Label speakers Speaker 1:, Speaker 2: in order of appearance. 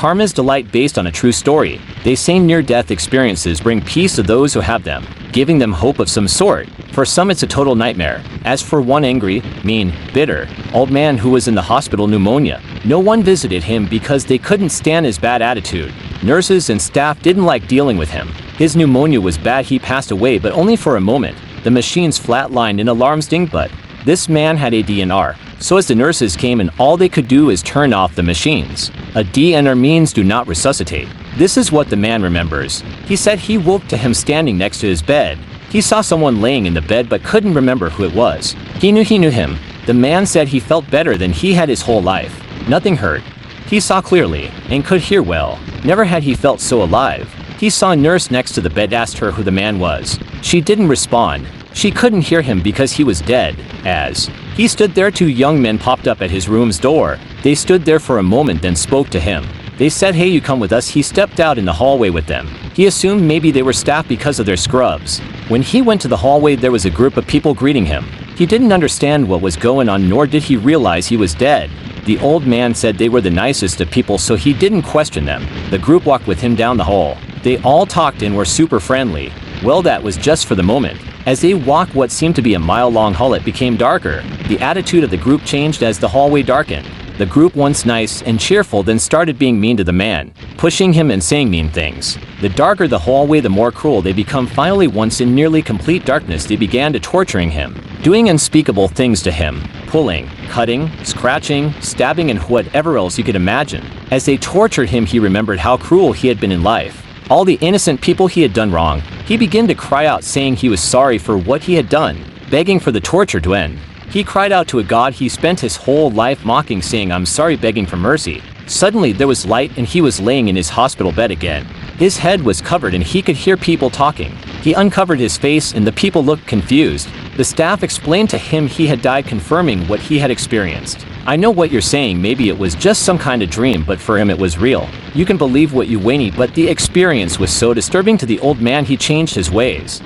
Speaker 1: Karma's delight based on a true story. They say near-death experiences bring peace to those who have them, giving them hope of some sort. For some it's a total nightmare. As for one angry, mean, bitter, old man who was in the hospital pneumonia, no one visited him because they couldn't stand his bad attitude. Nurses and staff didn't like dealing with him. His pneumonia was bad. He passed away, but only for a moment. The machines flatlined and alarms dinged, but this man had a DNR. So as the nurses came in, all they could do is turn off the machines. A DNR means do not resuscitate. This is what the man remembers. He said he woke to him standing next to his bed. He saw someone laying in the bed but couldn't remember who it was. He knew him. The man said he felt better than he had his whole life. Nothing hurt. He saw clearly and could hear well. Never had he felt so alive. He saw a nurse next to the bed, asked her who the man was. She didn't respond. She couldn't hear him because he was dead. As he stood there, two young men popped up at his room's door. They stood there for a moment, then spoke to him. They said, "Hey, you come with us." He stepped out in the hallway with them. He assumed maybe they were staff because of their scrubs. When he went to the hallway, there was a group of people greeting him. He didn't understand what was going on, nor did he realize he was dead. The old man said they were the nicest of people, so he didn't question them. The group walked with him down the hall. They all talked and were super friendly. Well, that was just for the moment. As they walked what seemed to be a mile-long hall, it became darker. The attitude of the group changed as the hallway darkened. The group, once nice and cheerful, then started being mean to the man, pushing him and saying mean things. The darker the hallway, the more cruel they become. Finally, once in nearly complete darkness, they began to torturing him, doing unspeakable things to him, pulling, cutting, scratching, stabbing, and whatever else you could imagine. As they tortured him, he remembered how cruel he had been in life. All the innocent people he had done wrong. He began to cry out, saying he was sorry for what he had done, begging for the torture to end. He cried out to a god he spent his whole life mocking, saying, "I'm sorry," begging for mercy. Suddenly there was light and he was laying in his hospital bed again. His head was covered and he could hear people talking. He uncovered his face and the people looked confused. The staff explained to him he had died, confirming what he had experienced. "I know what you're saying, maybe it was just some kind of dream, but for him it was real. You can believe what you want, but the experience was so disturbing to the old man he changed his ways."